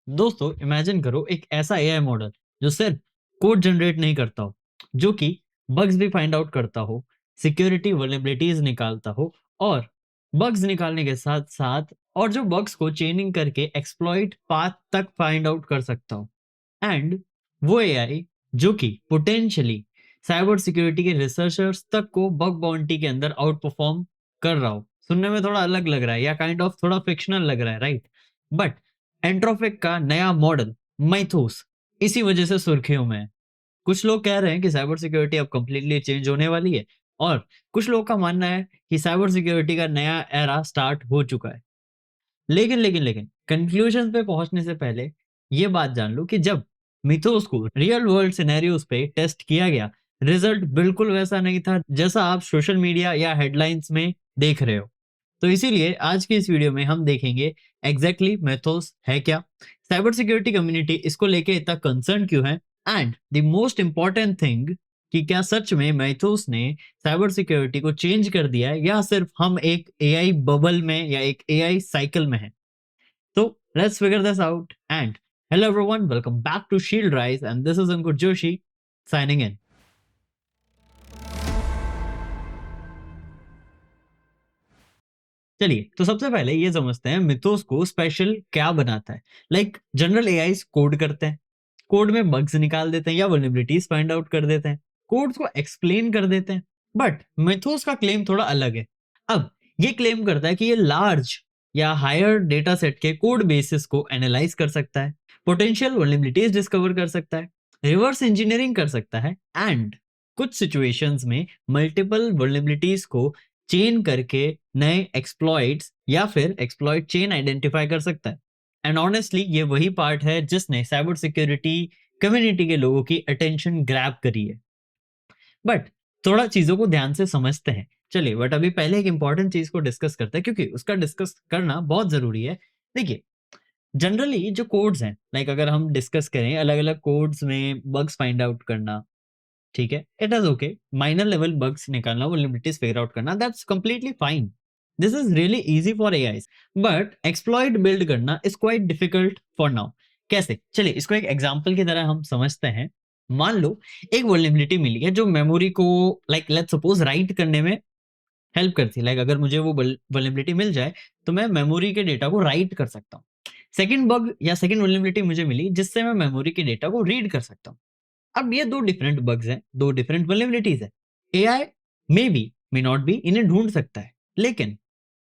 दोस्तों इमेजिन करो एक ऐसा एआई मॉडल जो सिर्फ कोड जनरेट नहीं करता हो, जो कि बग्स भी फाइंड आउट करता हो, सिक्योरिटी वल्नरेबिलिटीज निकालता हो और बग्स निकालने के साथ साथ और जो बग्स को चेनिंग करके एक्सप्लॉइट पाथ तक फाइंड आउट कर सकता हो। एंड वो एआई जो कि पोटेंशियली साइबर सिक्योरिटी के रिसर्चर्स तक को बग बाउंटी के अंदर आउट परफॉर्म कर रहा हो। सुनने में थोड़ा अलग लग रहा है या काइंड ऑफ थोड़ा फिक्शनल लग रहा है, राइट? बट एंट्रोपिक का नया मॉडल माइथोस इसी वजह से सुर्खियों में है। कुछ लोग कह रहे हैं कि साइबर सिक्योरिटी अब कंप्लीटली चेंज होने वाली है और कुछ लोगों का मानना है कि साइबर सिक्योरिटी का नया एरा स्टार्ट हो चुका है। लेकिन कंक्लूजन पे पहुंचने से पहले ये बात जान लो कि जब मिथोस को रियल वर्ल्ड सिनेरियोज पे टेस्ट किया गया, रिजल्ट बिल्कुल वैसा नहीं था जैसा आप सोशल मीडिया या हेडलाइंस में देख रहे हो। तो इसीलिए आज की इस वीडियो में हम देखेंगे एग्जैक्टली मेथोस है क्या, साइबर सिक्योरिटी कम्युनिटी इसको लेके इतना कंसर्न क्यों है, and the most important thing कि क्या सच में मेथोस ने साइबर सिक्योरिटी को चेंज कर दिया है या सिर्फ हम एक एआई बबल में या एक एआई साइकिल में हैं। तो let's figure this out and hello everyone, welcome back to Shield Rise and this is Ankur Joshi signing in. चलिए तो सबसे पहले ये समझते हैं मिथोस को स्पेशल क्या बनाता है। लाइक जनरल एआई कोड करते हैं, कोड में बग्स निकाल देते हैं या वल्नरेबिलिटीज फाइंड आउट कर देते हैं, कोड्स को एक्सप्लेन कर देते हैं। बट मिथोस का क्लेम थोड़ा अलग है। अब ये क्लेम करता है कि ये लार्ज या हायर डेटा सेट के कोड बेसिस को एनालाइज कर सकता है, पोटेंशियल वल्नरेबिलिटीज डिस्कवर कर सकता है, रिवर्स इंजीनियरिंग कर सकता है एंड कुछ सिचुएशंस में मल्टीपल वल्नरेबिलिटीज को चेन करके नए एक्सप्लॉइट्स या फिर एक्सप्लॉइट चेन आइडेंटिफाई कर सकता है। एंड ऑनेस्टली ये वही पार्ट है जिसने साइबर सिक्योरिटी कम्युनिटी के लोगों की अटेंशन ग्रैब करी है। बट थोड़ा चीजों को ध्यान से समझते हैं। चलिए बट अभी पहले एक इंपॉर्टेंट चीज को डिस्कस करते हैं क्योंकि उसका डिस्कस करना बहुत जरूरी है। देखिए, जनरली जो कोड्स हैं, लाइक अगर हम डिस्कस करें अलग अलग कोड्स में बग्स फाइंड आउट करना, ठीक है, it is okay. Minor level bugs निकालना, वल्नरेबिलिटीज फिगर आउट करना, that's completely fine. This is really easy for AIs. But exploit build करना is quite difficult for now. कैसे? चलिए इसको एक एग्जांपल की तरह हम समझते हैं। मान लो एक वल्नरेबिलिटी मिली है जो मेमोरी को लाइक लेट्स सपोज राइट करने में हेल्प करती है। लाइक अगर मुझे वो वल्नरेबिलिटी मिल जाए तो मैं मेमोरी के डेटा को राइट कर सकता हूँ। सेकंड बग या सेकंड वल्नरेबिलिटी मुझे मिली जिससे मैं मेमोरी के डेटा को रीड कर सकता हूँ। अब ये दो डिफरेंट बग्स हैं, दो डिफरेंट वल्नरेबिलिटीज है। AI may be may not be इन्हें ढूंढ सकता है, लेकिन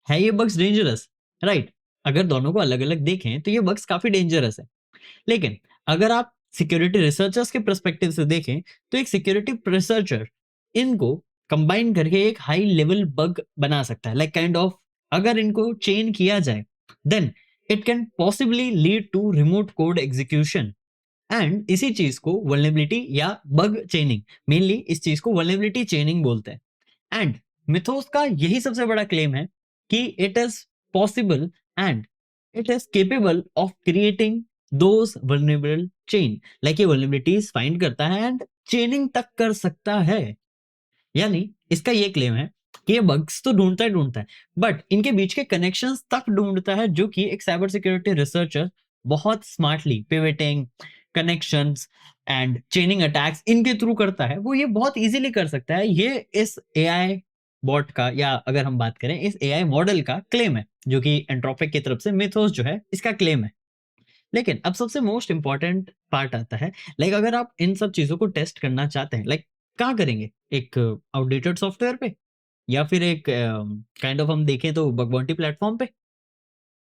है ये बग्स डेंजरस? राइट। अगर दोनों को अलग अलग देखें तो ये बग्स काफी डेंजरस है। लेकिन अगर आप सिक्योरिटी रिसर्चर्स के पर्सपेक्टिव से देखें तो एक सिक्योरिटी रिसर्चर इनको कंबाइन करके एक हाई लेवल बग बना सकता है। लाइक काइंड ऑफ अगर इनको चेन किया जाए then it can possibly lead to remote code execution. And इसी चीज को वल्नरेबिलिटी या बग चेनिंग, मेनली इस चीज को वल्नरेबिलिटी चेनिंग बोलते हैं। एंड मिथोस का यही सबसे बड़ा क्लेम है कि it is possible and it is capable of creating those vulnerable chain. Like ये वल्नरेबिलिटीज फाइंड करता है एंड चेनिंग तक कर सकता है। यानी इसका ये क्लेम है कि ये बग्स तो ढूंढता है बट इनके बीच के कनेक्शंस तक ढूंढता है, जो कि एक साइबर सिक्योरिटी रिसर्चर बहुत smartly pivoting connections and चेनिंग attacks इनके थ्रू करता है। वो ये बहुत इजीली कर सकता है। ये इस एआई बॉट का या अगर हम बात करें इस एआई मॉडल का क्लेम है, जो कि एंट्रोपिक की तरफ से मिथोस जो है इसका क्लेम है। लेकिन अब सबसे मोस्ट इंपॉर्टेंट पार्ट आता है। लाइक अगर आप इन सब चीजों को टेस्ट करना चाहते हैं, लाइक कहाँ करेंगे? एक आउटडेटेड सॉफ्टवेयर पे या फिर एक काइंड ऑफ हम देखें तो बग बाउंटी प्लेटफॉर्म पे,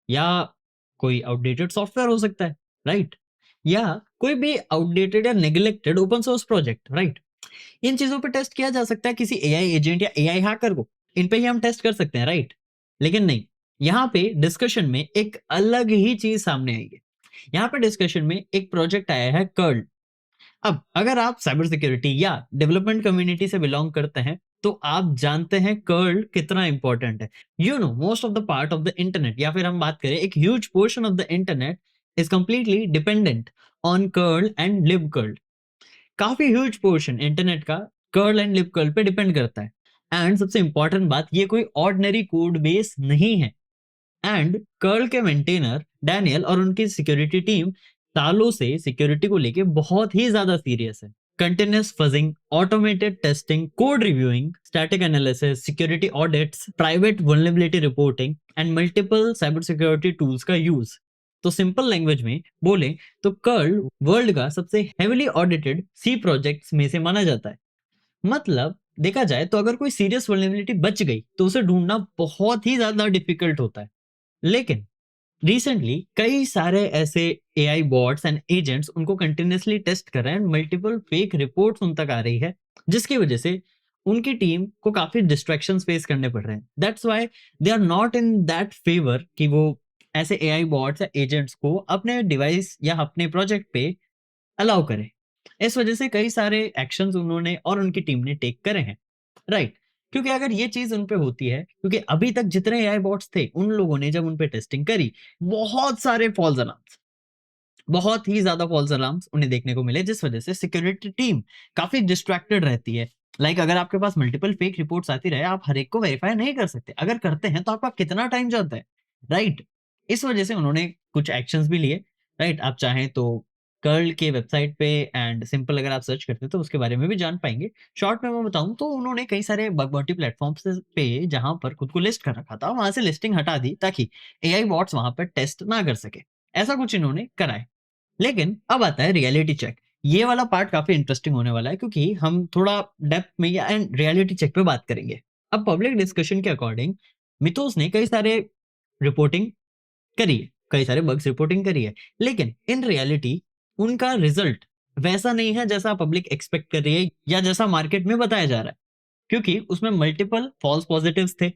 या कोई आउटडेटेड सॉफ्टवेयर हो सकता है, राइट? या कोई भी आउटडेटेड या neglected open source project, right? इन चीजों पे टेस्ट किया जा सकता है किसी एआई एजेंट या एआई हैकर को। इन पे ही हम टेस्ट कर सकते हैं, राइट? लेकिन नहीं, यहाँ पे डिस्कशन में एक अलग ही चीज सामने आई है। यहाँ पे डिस्कशन में एक प्रोजेक्ट आया है कर्ल। अब अगर आप साइबर सिक्योरिटी या डेवलपमेंट कम्युनिटी से बिलोंग करते हैं तो आप जानते हैं कर्ल कितना इंपॉर्टेंट है। You know most of the part of the internet, या फिर हम बात करें एक huge portion of the internet is completely dependent on curl and lib curl. काफी ह्यूज पोर्शन इंटरनेट का कर्ल एंड लिब कर्ल पे डिपेंड करता है। एंड सबसे इंपॉर्टेंट बात, ये कोई ऑर्डिनरी कोड बेस नहीं है। एंड कर्ल के मेंटेनर डैनियल और उनकी सिक्योरिटी टीम सालों से सिक्योरिटी को लेके बहुत ही ज्यादा सीरियस है। Continuous fudging, automated testing, code reviewing, static analysis, security audits, private vulnerability reporting and multiple cyber security tools का यूज। तो सिंपल लैंग्वेज में बोले तो कर्ल वर्ल्ड का सबसे हेविली ऑडिटेड सी प्रोजेक्ट्स में से माना जाता है। मतलब देखा जाए तो अगर कोई सीरियस वल्नरेबिलिटी बच गई तो उसे ढूंढना बहुत ही ज्यादा डिफिकल्ट होता है। लेकिन रिसेंटली कई सारे ऐसे एआई बॉट्स एंड एजेंट्स उनको कंटिन्यूअसली टेस्ट कर रहे हैं, मल्टीपल फेक रिपोर्ट्स उन तक आ रही है, जिसकी वजह से उनकी टीम को काफी डिस्ट्रैक्शंस फेस करने पड़ रहे हैं। That's why they are not in that favour कि वो ऐसे एआई बॉट्स या एजेंट्स को अपने डिवाइस या अपने प्रोजेक्ट पे अलाउ करें। इस वजह से कई सारे एक्शंस उन्होंने और उनकी टीम ने टेक करे हैं, राइट। क्योंकि अगर ये चीज उन पे होती है, क्योंकि अभी तक जितने एआई बॉट्स थे उन लोगों ने जब उन पे टेस्टिंग करी, बहुत सारे फॉल्स अलार्म्स, बहुत ही ज्यादा फॉल्स अलार्म्स उन्हें देखने को मिले, जिस वजह से सिक्योरिटी टीम काफी डिस्ट्रैक्टेड रहती है। अगर आपके पास मल्टीपल फेक रिपोर्ट्स आती रहे, आप हर एक को वेरीफाई नहीं कर सकते। अगर करते हैं तो आपका कितना टाइम जाता है, राइट। इस वजह से उन्होंने कुछ एक्शंस भी लिए, राइट। आप चाहें तो कर्ल के वेबसाइट पे एंड सिंपल अगर आप सर्च करते हैं तो उसके बारे में भी जान पाएंगे। शॉर्ट में मैं बताऊं तो उन्होंने कई सारे बग बाउटी प्लेटफॉर्म्स पे जहां पर खुद को लिस्ट कर रखा था, वहां से लिस्टिंग हटा दी ताकि एआई बॉट्स वहां पर टेस्ट ना कर सके। ऐसा कुछ इन्होंने करा है। लेकिन अब आता है रियलिटी चेक। ये वाला पार्ट काफी इंटरेस्टिंग होने वाला है, क्योंकि हम थोड़ा डेप्थ में या एंड रियलिटी चेक पे बात करेंगे। अब पब्लिक डिस्कशन के अकॉर्डिंग मिथोस ने कई सारे रिपोर्टिंग करी है, कई सारे बग्स रिपोर्टिंग करी है, लेकिन इन रियलिटी उनका रिजल्ट वैसा नहीं है जैसा पब्लिक एक्सपेक्ट कर रही है या जैसा मार्केट में बताया जा रहा है। क्योंकि उसमें मल्टीपल फॉल्स पॉजिटिव्स थे,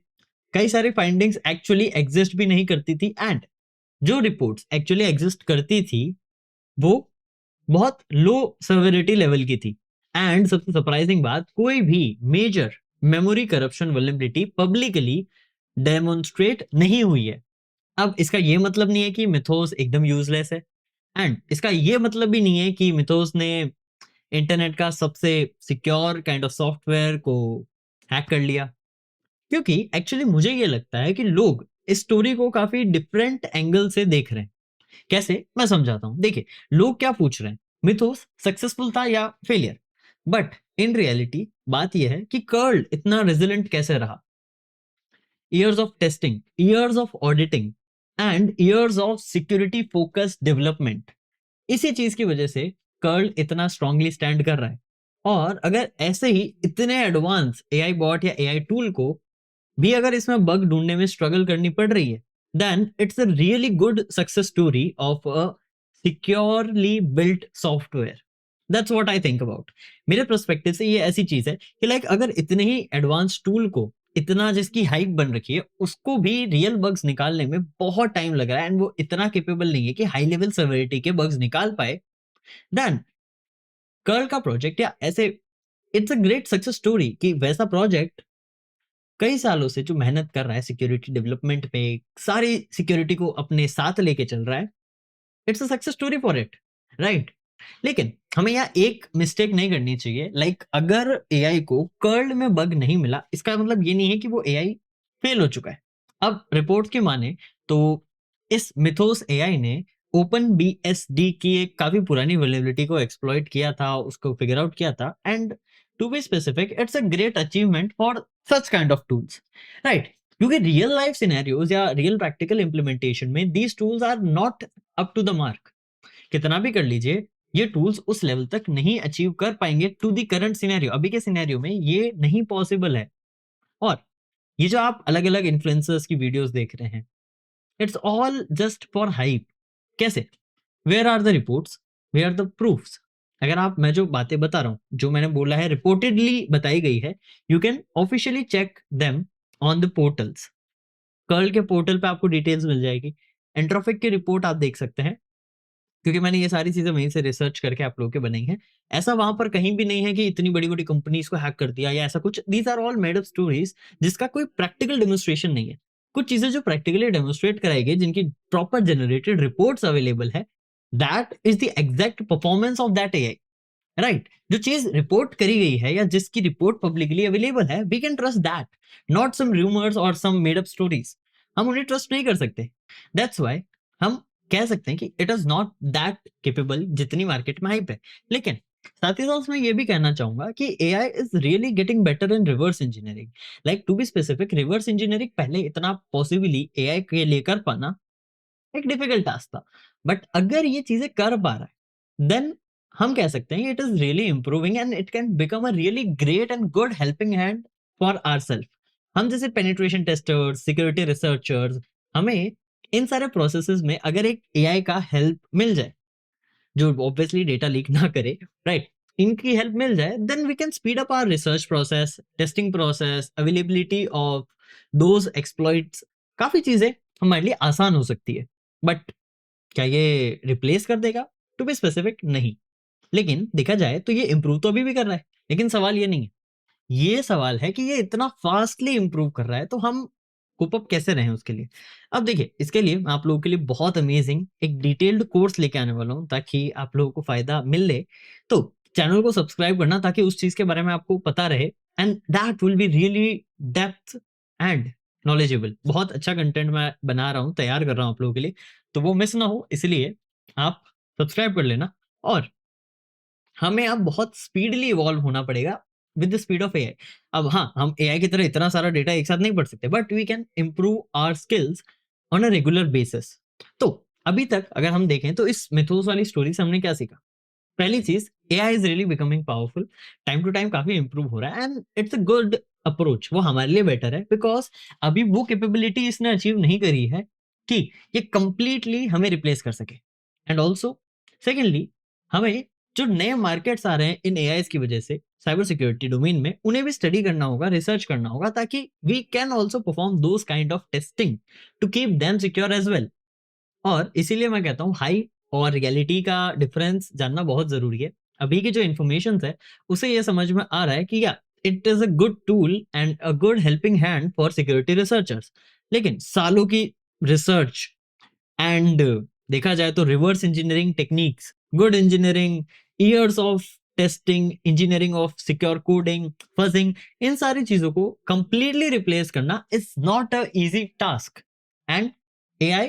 कई सारी फाइंडिंग्स एक्चुअली एग्जिस्ट भी नहीं करती थी, एंड जो रिपोर्ट्स एक्चुअली एग्जिस्ट करती थी वो बहुत लो सेवेरिटी लेवल की थी। एंड सबसे सरप्राइजिंग बात, कोई भी major memory corruption vulnerability publicly demonstrate नहीं हुई है। अब इसका ये मतलब नहीं है कि मिथोस एकदम यूजलेस है, एंड इसका ये मतलब भी नहीं है कि मिथोस ने इंटरनेट का सबसे सिक्योर काइंड ऑफ सॉफ्टवेयर को हैक कर लिया। क्योंकि एक्चुअली मुझे ये लगता है कि लोग इस स्टोरी को काफी डिफरेंट एंगल से देख रहे हैं। कैसे, मैं समझाता हूं। देखिए, लोग क्या पूछ रहे हैं, मिथोस सक्सेसफुल था या फेलियर। बट इन रियलिटी बात यह है कि कर्ल इतना रेजिलेंट कैसे रहा। Years of testing, years of auditing and years of security focused development, इसी चीज की वजह से कर्ल इतना स्ट्रांगली स्टैंड कर रहा है। और अगर ऐसे ही इतने एडवांस एआई बॉट या एआई टूल को भी अगर इसमें बग ढूंढने में स्ट्रगल करनी पड़ रही है, then it's a really good success story of a securely built software. That's what I think about. मेरे पर्सपेक्टिव से ये ऐसी चीज है कि अगर इतने ही एडवांस टूल को, इतना जिसकी हाइप बन रखी है, उसको भी रियल बग्स निकालने में बहुत टाइम लग रहा है, एंड वो इतना केपेबल नहीं है कि हाई लेवल सेवरिटी के बग्स निकाल पाए, देन कर्ल का प्रोजेक्ट या ऐसे it's a great success story कि वैसा प्रोजेक्ट कई सालों से जो मेहनत कर रहा है सिक्योरिटी डेवलपमेंट पे, सारी सिक्योरिटी को अपने साथ लेके चल रहा है, it's a success story for it, right. लेकिन हमें यहाँ एक मिस्टेक नहीं करनी चाहिए। अगर एआई को कर्ल में बग नहीं मिला, इसका मतलब ये नहीं है कि वो एआई फेल हो चुका है। अब रिपोर्ट की माने तो इस मिथोस एआई ने ओपन बीएसडी की एक काफी पुरानी वल्नरेबिलिटी को एक्सप्लॉइट किया था, उसको फिगर आउट किया था, and to be specific it's a great achievement for such kind of tools, right. क्योंकि रियल लाइफ सिनेरियोज या रियल प्रैक्टिकल इंप्लीमेंटेशन में these tools are not up to the mark. कितना भी कर लीजिए, ये टूल्स उस लेवल तक नहीं अचीव कर पाएंगे टू दी करंट सिनेरियो। अभी के सिनेरियो में ये नहीं पॉसिबल है। और ये जो आप अलग अलग इन्फ्लुएंसर्स की वीडियोस देख रहे हैं, it's all just for hype. कैसे, where are the reports, where are the proofs. अगर आप, मैं जो बातें बता रहा हूँ, जो मैंने बोला है रिपोर्टेडली बताई गई है, you can officially check them on the portals. Curl के पोर्टल पे आपको डिटेल्स मिल जाएगी। एंट्रोफिक की रिपोर्ट आप देख सकते हैं, क्योंकि मैंने ये सारी चीजें वहीं से रिसर्च करके आप लोगों के बनाई हैं। ऐसा वहां पर कहीं भी नहीं है कि इतनी बड़ी बड़ी कंपनीज को हैक कर दिया या ऐसा कुछ। These are all made up stories जिसका कोई प्रैक्टिकल डेमोन्स्ट्रेशन नहीं है। कुछ चीजें जो प्रैक्टिकली डेमोन्स्ट्रेट कराई गई, जिनकी प्रॉपर जनरेटेड रिपोर्ट्स अवेलेबल है, that is the exact performance of that AI, right. जो चीज रिपोर्ट करी गई है या जिसकी रिपोर्ट पब्लिकली अवेलेबल है, we can trust that, not some rumours और सम मेड अप स्टोरीज। हम उन्हें ट्रस्ट नहीं कर सकते। दैट्स व्हाई हम कह सकते हैं कि it is not that capable जितनी मार्केट में हाइप है। लेकिन साथ ही साथ मैं ये भी कहना चाहूंगा कि AI is really getting better in reverse engineering. Like to be specific, reverse engineering पहले इतना पॉसिबली एआई के लिए कर पाना एक डिफिकल्ट टास्क था। बट अगर ये चीजें कर पा रहा है, देन हम कह सकते हैं it is really improving and it can become a really great and good helping hand for ourself. हम जैसे पेनिट्रेशन टेस्टर्स, सिक्योरिटी रिसर्चर्स, हमें इन सारे प्रोसेसेस में अगर एक एआई का हेल्प मिल जाए जो ऑब्वियसली डेटा लीक ना करे, राइट, इनकी हेल्प मिल जाए, then we can speed up our research process, testing process, availability of those exploits. काफी चीजें हमारे लिए आसान हो सकती है। बट क्या ये रिप्लेस कर देगा? टू बी स्पेसिफिक, नहीं। लेकिन देखा जाए तो ये इम्प्रूव तो अभी भी कर रहा है। लेकिन सवाल ये नहीं है, ये सवाल है कि ये इतना फास्टली इम्प्रूव कर रहा है तो हम कोप अप कैसे रहें उसके लिए। अब देखिए, इसके लिए मैं आप लोगों के लिए बहुत अमेजिंग एक डिटेल्ड कोर्स लेके आने वाला हूँ ताकि आप लोगों को फायदा मिल ले। तो चैनल को सब्सक्राइब करना ताकि उस चीज के बारे में आपको पता रहे, and that will be really depth and knowledgeable. बहुत अच्छा कंटेंट मैं बना रहा हूँ, तैयार कर रहा हूँ आप लोगों के लिए, तो वो मिस ना हो, इसलिए आप सब्सक्राइब कर लेना। और हमें अब बहुत स्पीडली इवॉल्व होना पड़ेगा with the speed of AI. अब हाँ, हम एआई की तरह इतना सारा डेटा एक साथ नहीं पढ़ सकते, but we can improve our skills on a regular basis. तो अभी तक अगर हम देखें तो इस मिथोस वाली स्टोरी से हमने क्या सीखा? पहली चीज, AI is really becoming powerful, time to time काफी इंप्रूव हो रहा है, and it's a good approach. वो हमारे लिए बेटर है बिकॉज अभी वो कैपेबिलिटी इसने अचीव नहीं करी है कि ये कंप्लीटली हमें रिप्लेस कर सके। एंड ऑल्सो सेकेंडली, हमें जो नए मार्केट्स आ रहे हैं इन एआई की वजह से साइबर सिक्योरिटी डोमेन में, उन्हें भी स्टडी करना होगा, रिसर्च करना होगा, ताकि we can also perform those kind of testing to keep them secure as well. और इसीलिए मैं कहता हूँ हाई और रियलिटी का डिफरेंस जानना बहुत जरूरी है। अभी की जो इन्फॉर्मेशन है उसे ये समझ में आ रहा है कि या it is a good tool and a good helping hand for security researchers. लेकिन सालों की रिसर्च एंड देखा जाए तो reverse engineering techniques, good engineering, years of testing, engineering of secure coding, fuzzing, इन सारी चीजों को कंप्लीटली रिप्लेस करना is not a easy task. And AI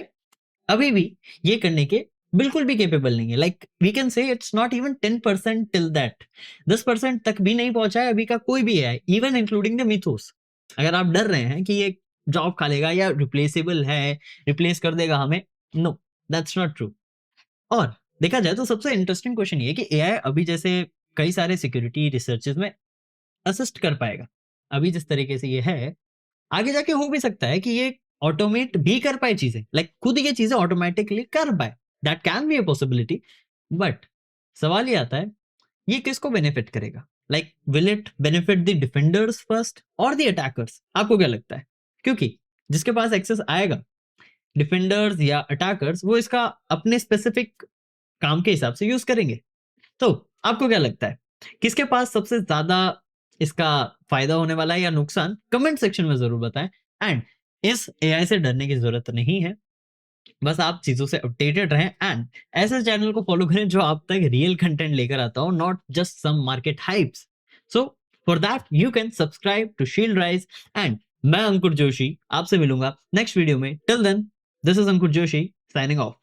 अभी भी ये करने के बिल्कुल भी केपेबल नहीं है। Like we can say it's not even 10% till that. 10% तक भी नहीं पहुंचा है अभी का कोई भी AI, even including the mythos. अगर आप डर रहे हैं कि ये जॉब खा लेगा या रिप्लेसेबल है, रिप्लेस कर देगा हमें, नो, दैट्स नॉट ट्रू। और देखा जाए तो सबसे इंटरेस्टिंग क्वेश्चन ये है कि एआई अभी जैसे कई सारे सिक्योरिटी रिसर्चेस में असिस्ट कर पाएगा, अभी जिस तरीके से ये है, आगे जाके हो भी सकता है कि ये ऑटोमेट भी कर पाए चीजें, लाइक खुद ये चीजें ऑटोमेटिकली कर पाए। That can be a possibility. But सवाल ये आता है, ये किसको बेनिफिट करेगा? Like will it benefit the defenders first और द अटैकर्स? आपको क्या लगता है? क्योंकि जिसके पास एक्सेस आएगा, डिफेंडर्स या अटैकर्स, वो इसका अपने स्पेसिफिक काम के हिसाब से यूज करेंगे। तो आपको क्या लगता है, किसके पास सबसे ज्यादा इसका फायदा होने वाला है या नुकसान? कमेंट सेक्शन में जरूर बताएं। एंड इस एआई से डरने की जरूरत नहीं है, बस आप चीजों से अपडेटेड रहें एंड ऐसे चैनल को फॉलो करें जो आप तक रियल कंटेंट लेकर आता हो, not just some market hypes. So for that you can subscribe to Shield Rise. And मैं अंकुर जोशी आपसे मिलूंगा नेक्स्ट वीडियो में। Till then, this is Ankur Joshi signing of.